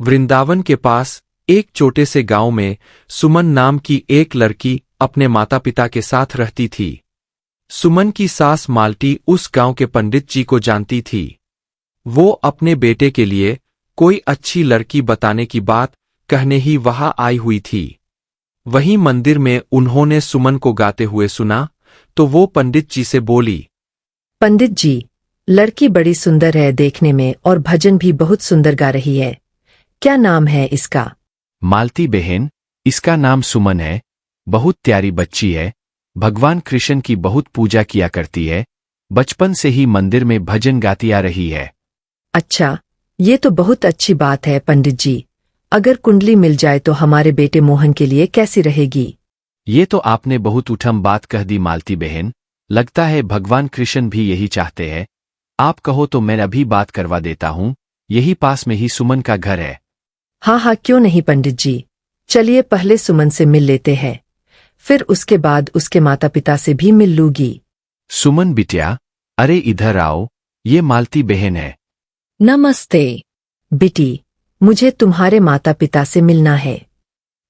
वृंदावन के पास एक छोटे से गांव में सुमन नाम की एक लड़की अपने माता पिता के साथ रहती थी। सुमन की सास मालती उस गांव के पंडित जी को जानती थी। वो अपने बेटे के लिए कोई अच्छी लड़की बताने की बात कहने ही वहां आई हुई थी। वहीं मंदिर में उन्होंने सुमन को गाते हुए सुना तो वो पंडित जी से बोली, पंडित जी, लड़की बड़ी सुंदर है देखने में और भजन भी बहुत सुंदर गा रही है। क्या नाम है इसका? मालती बहन, इसका नाम सुमन है। बहुत प्यारी बच्ची है। भगवान कृष्ण की बहुत पूजा किया करती है। बचपन से ही मंदिर में भजन गाती आ रही है। अच्छा, ये तो बहुत अच्छी बात है पंडित जी। अगर कुंडली मिल जाए तो हमारे बेटे मोहन के लिए कैसी रहेगी? ये तो आपने बहुत उठम बात कह दी मालती बहन। लगता है भगवान कृष्ण भी यही चाहते हैं। आप कहो तो मैं अभी बात करवा देता हूँ। यही पास में ही सुमन का घर है। हाँ हाँ, क्यों नहीं पंडित जी। चलिए पहले सुमन से मिल लेते हैं, फिर उसके बाद उसके माता पिता से भी मिल लूंगी। सुमन बिटिया, अरे इधर आओ, ये मालती बहन है। नमस्ते बेटी, मुझे तुम्हारे माता पिता से मिलना है।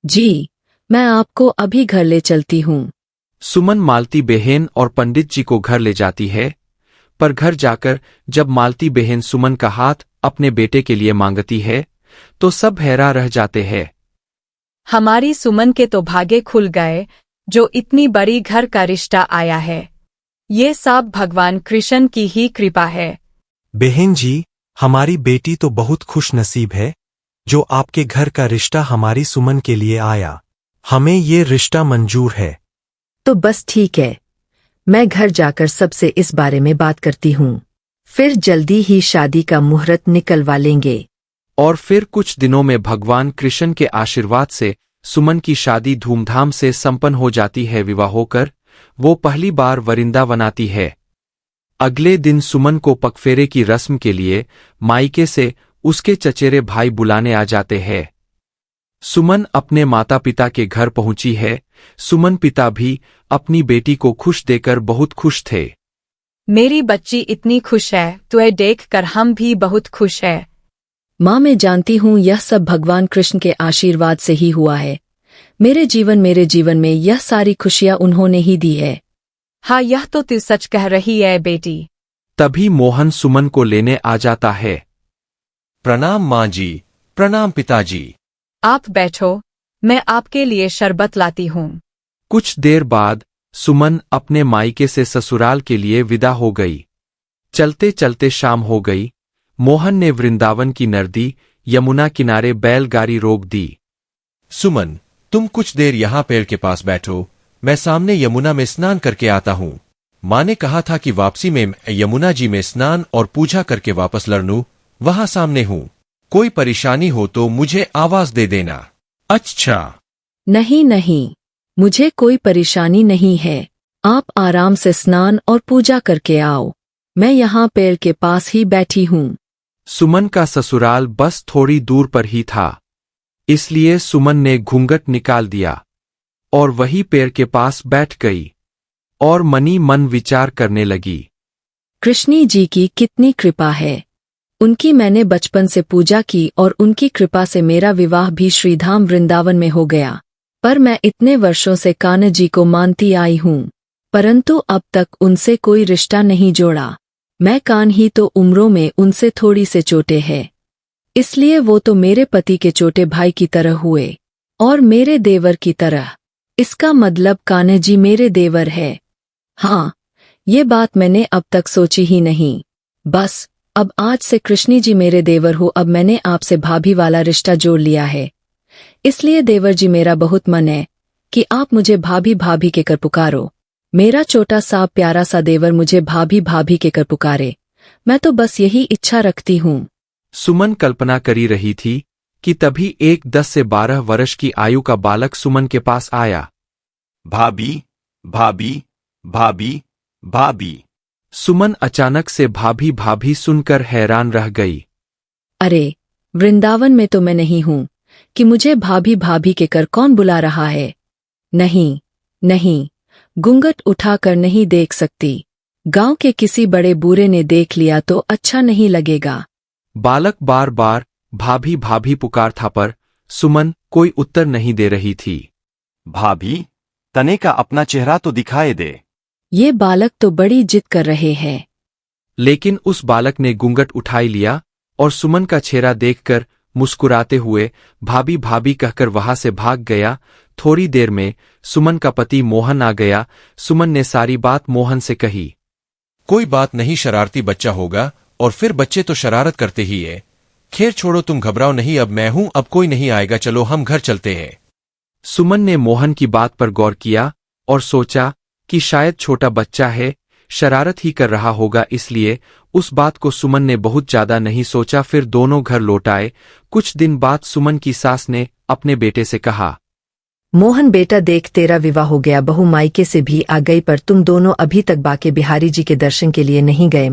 जी, मैं आपको अभी घर ले चलती हूँ। सुमन मालती बहन और पंडित जी को घर ले जाती है। पर घर जाकर जब मालती बहन सुमन का हाथ अपने बेटे के लिए मांगती है तो सब हैरान रह जाते हैं। हमारी सुमन के तो भागे खुल गए, जो इतनी बड़ी घर का रिश्ता आया है। ये सब भगवान कृष्ण की ही कृपा है। बहन जी, हमारी बेटी तो बहुत खुश नसीब है जो आपके घर का रिश्ता हमारी सुमन के लिए आया। हमें ये रिश्ता मंजूर है। तो बस ठीक है, मैं घर जाकर सबसे इस बारे में बात करती हूँ। फिर जल्दी ही शादी का मुहूर्त निकलवा लेंगे। और फिर कुछ दिनों में भगवान कृष्ण के आशीर्वाद से सुमन की शादी धूमधाम से संपन्न हो जाती है। विवाह होकर वो पहली बार वृंदावन आती है। अगले दिन सुमन को पगफेरे की रस्म के लिए मायके से उसके चचेरे भाई बुलाने आ जाते हैं। सुमन अपने माता पिता के घर पहुंची है। सुमन पिता भी अपनी बेटी को खुश देकर बहुत खुश थे। मेरी बच्ची इतनी खुश है, तुझे देखकर हम भी बहुत खुश है। माँ, मैं जानती हूँ यह सब भगवान कृष्ण के आशीर्वाद से ही हुआ है। मेरे जीवन में यह सारी खुशियाँ उन्होंने ही दी है। हाँ, यह तो तू सच कह रही है बेटी। तभी मोहन सुमन को लेने आ जाता है। प्रणाम माँ जी, प्रणाम पिताजी। आप बैठो, मैं आपके लिए शरबत लाती हूँ। कुछ देर बाद सुमन अपने मायके से ससुराल के लिए विदा हो गई। चलते चलते शाम हो गई। मोहन ने वृंदावन की नदी यमुना किनारे बैलगाड़ी रोक दी। सुमन, तुम कुछ देर यहाँ पेड़ के पास बैठो, मैं सामने यमुना में स्नान करके आता हूँ। माँ ने कहा था कि वापसी में यमुना जी में स्नान और पूजा करके वापस लौटूं, वहां सामने हूँ। कोई परेशानी हो तो मुझे आवाज दे देना। अच्छा। नहीं नहीं, मुझे कोई परेशानी नहीं है। आप आराम से स्नान और पूजा करके आओ। मैं यहाँ पेड़ के पास ही बैठी हूँ। सुमन का ससुराल बस थोड़ी दूर पर ही था, इसलिए सुमन ने घूंघट निकाल दिया और वही पेड़ के पास बैठ गई और मनी मन विचार करने लगी। कृष्णी जी की कितनी कृपा है। उनकी मैंने बचपन से पूजा की और उनकी कृपा से मेरा विवाह भी श्रीधाम वृंदावन में हो गया। पर मैं इतने वर्षों से कान्हा जी को मानती आई हूँ, परंतु अब तक उनसे कोई रिश्ता नहीं जोड़ा। मैं कान्ही तो उम्रों में उनसे थोड़ी से छोटे है, इसलिए वो तो मेरे पति के छोटे भाई की तरह हुए और मेरे देवर की तरह। इसका मतलब कान्हा जी मेरे देवर है। हाँ, ये बात मैंने अब तक सोची ही नहीं। बस अब आज से कृष्णी जी मेरे देवर हो। अब मैंने आपसे भाभी वाला रिश्ता जोड़ लिया है, इसलिए देवर जी मेरा बहुत मन है कि आप मुझे भाभी भाभी के कर पुकारो। मेरा छोटा सा प्यारा सा देवर मुझे भाभी भाभी के कर पुकारे। मैं तो बस यही इच्छा रखती हूँ। सुमन कल्पना करी रही थी कि तभी एक 10 से 12 वर्ष की आयु का बालक सुमन के पास आया। भाभी, भाभी, भाभी, भाभी। सुमन अचानक से भाभी भाभी सुनकर हैरान रह गई। अरे, वृंदावन में तो मैं नहीं हूँ कि मुझे भाभी भाभी के कर कौन बुला रहा है। नहीं नहीं, घूंघट उठाकर नहीं देख सकती। गांव के किसी बड़े बूढ़े ने देख लिया तो अच्छा नहीं लगेगा। बालक बार बार भाभी भाभी पुकार था पर सुमन कोई उत्तर नहीं दे रही थी। भाभी, तने का अपना चेहरा तो दिखाए दे। ये बालक तो बड़ी जिद कर रहे हैं। लेकिन उस बालक ने घूंघट उठाई लिया और सुमन का चेहरा देखकर मुस्कुराते हुए भाभी भाभी कहकर वहां से भाग गया। थोड़ी देर में सुमन का पति मोहन आ गया। सुमन ने सारी बात मोहन से कही। कोई बात नहीं, शरारती बच्चा होगा और फिर बच्चे तो शरारत करते ही है। खैर छोड़ो, तुम घबराओ नहीं, अब मैं हूं, अब कोई नहीं आएगा, चलो हम घर चलते हैं। सुमन ने मोहन की बात पर गौर किया और सोचा कि शायद छोटा बच्चा है, शरारत ही कर रहा होगा, इसलिए उस बात को सुमन ने बहुत ज्यादा नहीं सोचा। फिर दोनों घर लौट आए। कुछ दिन बाद सुमन की सास ने अपने बेटे से कहा, मोहन बेटा देख, तेरा विवाह हो गया, बहू मायके से भी आ गई, पर तुम दोनों अभी तक बाके बिहारी जी के दर्शन के लिए नहीं गए।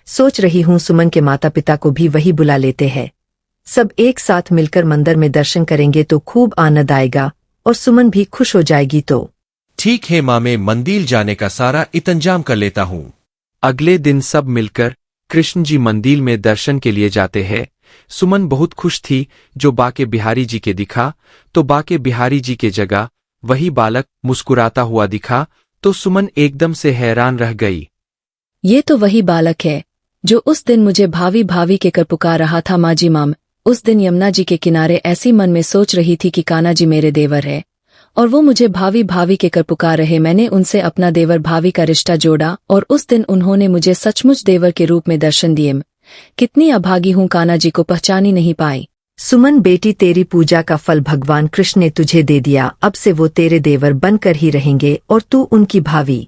सोच रही हूँ सुमन के माता पिता को भी वही बुला लेते हैं। सब एक साथ मिलकर मंदिर में दर्शन करेंगे तो खूब आनंद आएगा और सुमन भी खुश हो जाएगी। तो ठीक है माँ, मैं मंदिर जाने का सारा इंतजाम कर लेता हूँ। अगले दिन सब मिलकर कृष्ण जी मंदिर में दर्शन के लिए जाते हैं। सुमन बहुत खुश थी जो बाके बिहारी जी के दिखा, तो बाके बिहारी जी के जगह वही बालक मुस्कुराता हुआ दिखा तो सुमन एकदम से हैरान रह गई। ये तो वही बालक है जो उस दिन मुझे भाभी भाभी के कर पुकार रहा था। माँ जी माम, उस दिन यमुना जी के किनारे ऐसी मन में सोच रही थी कि कान्हा जी मेरे देवर है और वो मुझे भाभी भाभी के कर पुकार रहे। मैंने उनसे अपना देवर भाभी का रिश्ता जोड़ा और उस दिन उन्होंने मुझे सचमुच देवर के रूप में दर्शन दिए। कितनी अभागी हूँ, कान्हा जी को पहचान ही नहीं पाई। सुमन बेटी, तेरी पूजा का फल भगवान कृष्ण ने तुझे दे दिया। अब से वो तेरे देवर बनकर ही रहेंगे और तू उनकी भाभी।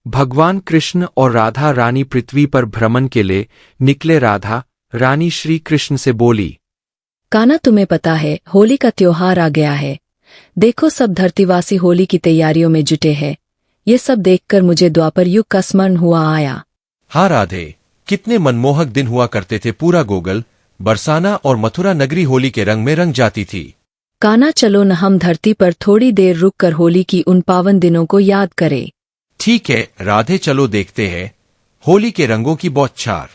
भगवान कृष्ण और राधा रानी पृथ्वी पर भ्रमण के लिए निकले। राधा रानी श्री कृष्ण से बोली, कान्हा, तुम्हें पता है होली का त्योहार आ गया है। देखो सब धरतीवासी होली की तैयारियों में जुटे हैं। ये सब देखकर मुझे द्वापर युग का स्मरण हुआ आया। हाँ राधे, कितने मनमोहक दिन हुआ करते थे। पूरा गोगल, बरसाना और मथुरा नगरी होली के रंग में रंग जाती थी। कान्हा, चलो न हम धरती पर थोड़ी देर रुककर होली की उन पावन दिनों को याद करें। ठीक है राधे, चलो देखते हैं होली के रंगों की बौछार।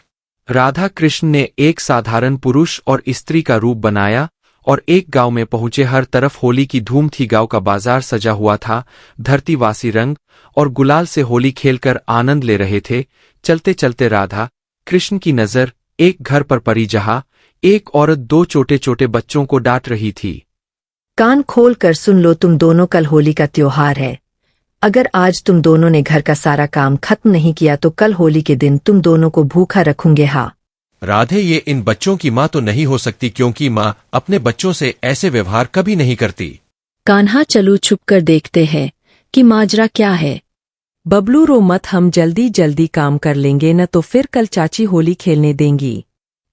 राधा कृष्ण ने एक साधारण पुरुष और स्त्री का रूप बनाया और एक गांव में पहुंचे। हर तरफ होली की धूम थी। गांव का बाजार सजा हुआ था। धरतीवासी रंग और गुलाल से होली खेलकर आनंद ले रहे थे। चलते चलते राधा कृष्ण की नजर एक घर पर पड़ी जहां एक औरत दो छोटे छोटे बच्चों को डांट रही थी। कान खोल कर सुन लो तुम दोनों, कल होली का त्योहार है। अगर आज तुम दोनों ने घर का सारा काम खत्म नहीं किया तो कल होली के दिन तुम दोनों को भूखा रखूंगे। हाँ राधे, ये इन बच्चों की माँ तो नहीं हो सकती, क्योंकि माँ अपने बच्चों से ऐसे व्यवहार कभी नहीं करती। कान्हा, चलो छुप कर देखते हैं कि माजरा क्या है। बबलू, रो मत, हम जल्दी जल्दी काम कर लेंगे, न तो फिर कल चाची होली खेलने देंगी।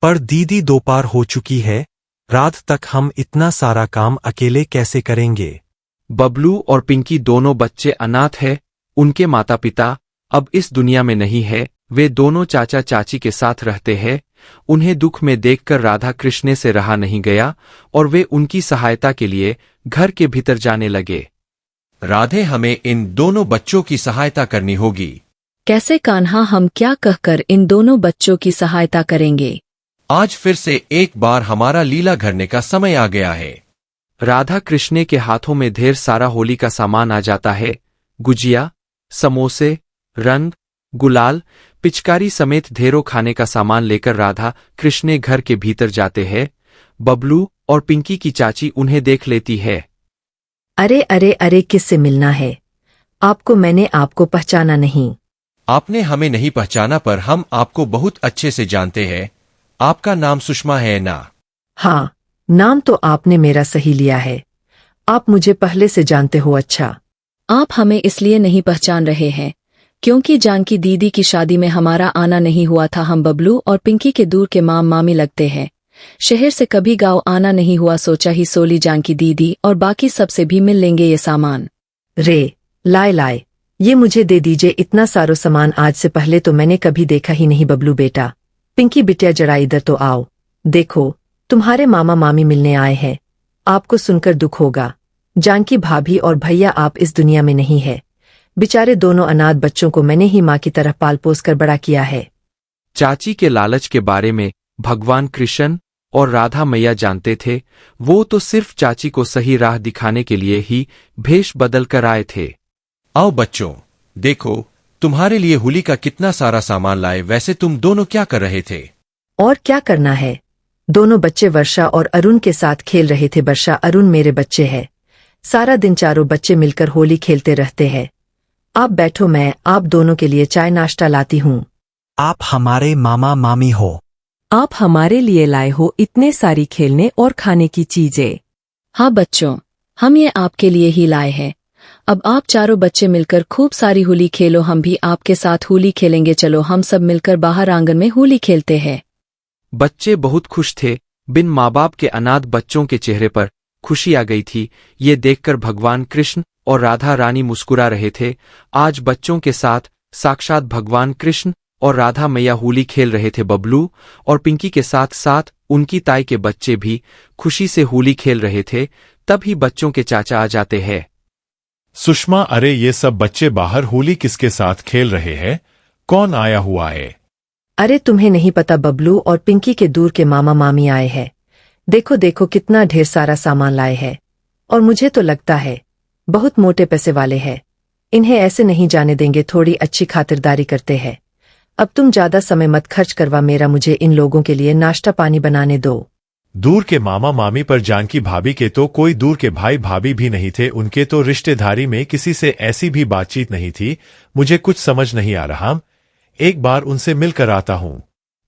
पर दीदी दोपहर हो चुकी है, रात तक हम इतना सारा काम अकेले कैसे करेंगे। बबलू और पिंकी दोनों बच्चे अनाथ हैं। उनके माता पिता अब इस दुनिया में नहीं है। वे दोनों चाचा चाची के साथ रहते हैं। उन्हें दुख में देखकर राधा कृष्ण से रहा नहीं गया और वे उनकी सहायता के लिए घर के भीतर जाने लगे। राधे, हमें इन दोनों बच्चों की सहायता करनी होगी। कैसे कान्हा, हम क्या कहकर इन दोनों बच्चों की सहायता करेंगे। आज फिर से एक बार हमारा लीला घरने का समय आ गया है। राधा कृष्ण के हाथों में ढेर सारा होली का सामान आ जाता है। गुजिया, समोसे, रंग, गुलाल, पिचकारी समेत ढेरों खाने का सामान लेकर राधा कृष्ण घर के भीतर जाते हैं। बबलू और पिंकी की चाची उन्हें देख लेती है। अरे अरे अरे, किससे मिलना है आपको? मैंने आपको पहचाना नहीं। आपने हमें नहीं पहचाना, पर हम आपको बहुत अच्छे से जानते हैं। आपका नाम सुषमा है ना? हाँ, नाम तो आपने मेरा सही लिया है। आप मुझे पहले से जानते हो। अच्छा, आप हमें इसलिए नहीं पहचान रहे हैं क्योंकि जानकी दीदी की शादी में हमारा आना नहीं हुआ था। हम बबलू और पिंकी के दूर के माम मामी लगते हैं। शहर से कभी गांव आना नहीं हुआ। सोचा ही सोली जानकी दीदी और बाकी सबसे भी मिल लेंगे ये सामान। रे लाए लाए, ये मुझे दे दीजिए। इतना सारो सामान आज से पहले तो मैंने कभी देखा ही नहीं। बबलू बेटा, पिंकी बिटिया, जरा इधर तो आओ। देखो, तुम्हारे मामा मामी मिलने आए हैं। आपको सुनकर दुख होगा। जानकी भाभी और भैया आप इस दुनिया में नहीं है। बेचारे दोनों अनाथ बच्चों को मैंने ही माँ की तरह पाल पोस कर बड़ा किया है। चाची के लालच के बारे में भगवान कृष्ण, राधा कृष्ण और पिंकी दोनों बच्चे अनाथ हैं। उनके माता पिता अब इस दुनिया में नहीं है। बेचारे दोनों अनाथ बच्चों को मैंने ही माँ की तरह पाल पोस कर बड़ा किया है। चाची के लालच के बारे में भगवान कृष्ण, और राधा मैया जानते थे वो तो सिर्फ चाची को सही राह दिखाने के लिए ही भेष बदल कर आए थे। आओ बच्चों, देखो तुम्हारे लिए होली का कितना सारा सामान लाए। वैसे तुम दोनों क्या कर रहे थे? और क्या करना है, दोनों बच्चे वर्षा और अरुण के साथ खेल रहे थे। वर्षा अरुण मेरे बच्चे हैं, सारा दिन चारों बच्चे मिलकर होली खेलते रहते हैं। आप बैठो, मैं आप दोनों के लिए चाय नाश्ता लाती हूँ। आप हमारे मामा मामी हो। आप हमारे लिए लाए हो इतने सारी खेलने और खाने की चीजें। हाँ बच्चों, हम ये आपके लिए ही लाए हैं। अब आप चारों बच्चे मिलकर खूब सारी होली खेलो, हम भी आपके साथ होली खेलेंगे। चलो हम सब मिलकर बाहर आंगन में होली खेलते हैं। बच्चे बहुत खुश थे। बिन माँ बाप के अनाथ बच्चों के चेहरे पर खुशी आ गई थी। ये देखकर भगवान कृष्ण और राधा रानी मुस्कुरा रहे थे। आज बच्चों के साथ साक्षात भगवान कृष्ण और राधा मैया होली खेल रहे थे। बबलू और पिंकी के साथ साथ उनकी ताई के बच्चे भी खुशी से होली खेल रहे थे। तभी बच्चों के चाचा आ जाते हैं। सुषमा, अरे ये सब बच्चे बाहर होली किसके साथ खेल रहे हैं? कौन आया हुआ है? अरे तुम्हें नहीं पता, बबलू और पिंकी के दूर के मामा मामी आए हैं। देखो देखो कितना ढेर सारा सामान लाए हैं, और मुझे तो लगता है बहुत मोटे पैसे वाले हैं। इन्हें ऐसे नहीं जाने देंगे, थोड़ी अच्छी खातिरदारी करते हैं। अब तुम ज्यादा समय मत खर्च करवा मेरा, मुझे इन लोगों के लिए नाश्ता पानी बनाने दो। दूर के मामा मामी पर जानकी भाभी के तो कोई दूर के भाई भाभी भी नहीं थे। उनके तो रिश्तेदारी में किसी से ऐसी भी बातचीत नहीं थी। मुझे कुछ समझ नहीं आ रहा, एक बार उनसे मिलकर आता हूँ।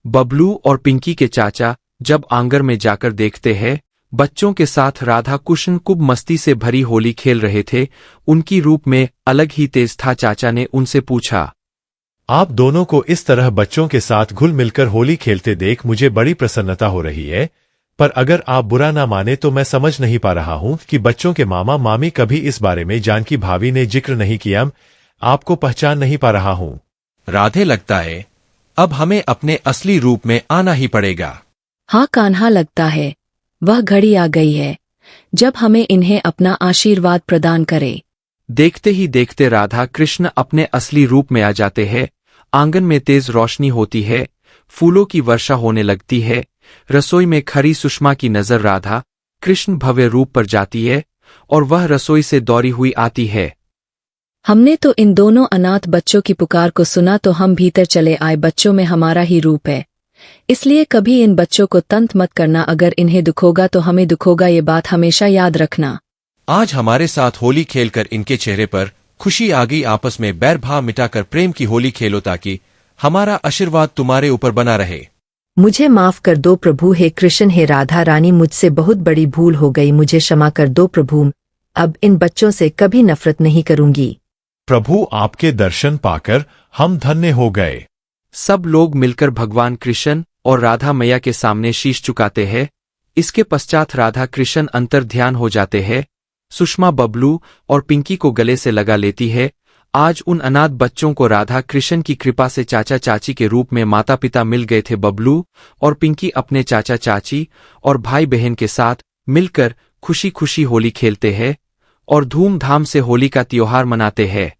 बबलू और पिंकी के चाचा जब आंगन में जाकर देखते हैं बच्चों के साथ राधा कृष्ण खूब मस्ती से भरी होली खेल रहे थे। उनकी रूप में अलग ही तेज था। चाचा ने उनसे पूछा, आप दोनों को इस तरह बच्चों के साथ घुल मिलकर होली खेलते देख मुझे बड़ी प्रसन्नता हो रही है। पर अगर आप बुरा ना माने तो मैं समझ नहीं पा रहा हूँ कि बच्चों के मामा मामी कभी इस बारे में जानकी भाभी ने जिक्र नहीं किया। आपको पहचान नहीं पा रहा हूँ। राधे, लगता है अब हमें अपने असली रूप में आना ही पड़ेगा। हाँ कान्हा, लगता है वह घड़ी आ गई है जब हमें इन्हें अपना आशीर्वाद प्रदान करे। देखते ही देखते राधा कृष्ण अपने असली रूप में आ जाते हैं। आंगन में तेज रोशनी होती है, फूलों की वर्षा होने लगती है। रसोई में खड़ी सुषमा की नजर राधा कृष्ण भव्य रूप पर जाती है और वह रसोई से दौड़ी हुई आती है। हमने तो इन दोनों अनाथ बच्चों की पुकार को सुना तो हम भीतर चले आए। बच्चों में हमारा ही रूप है, इसलिए कभी इन बच्चों को तंत मत करना। अगर इन्हें दुख होगा तो हमें दुख होगा, ये बात हमेशा याद रखना। आज हमारे साथ होली खेलकर इनके चेहरे पर खुशी आ गई। आपस में बैर भाव मिटाकर प्रेम की होली खेलो ताकि हमारा आशीर्वाद तुम्हारे ऊपर बना रहे। मुझे माफ कर दो प्रभु। हे कृष्ण, हे राधा रानी, मुझसे बहुत बड़ी भूल हो गई, मुझे क्षमा कर दो प्रभु। अब इन बच्चों से कभी नफरत नहीं करूंगी। प्रभु, आपके दर्शन पाकर हम धन्य हो गए। सब लोग मिलकर भगवान कृष्ण और राधा मैया के सामने शीश झुकाते हैं। इसके पश्चात राधा कृष्ण अंतर ध्यान हो जाते हैं। सुषमा बबलू और पिंकी को गले से लगा लेती है। आज उन अनाथ बच्चों को राधा कृष्ण की कृपा से चाचा चाची के रूप में माता पिता मिल गए थे। बबलू और पिंकी अपने चाचा चाची और भाई बहन के साथ मिलकर खुशी खुशी होली खेलते हैं और धूमधाम से होली का त्योहार मनाते हैं।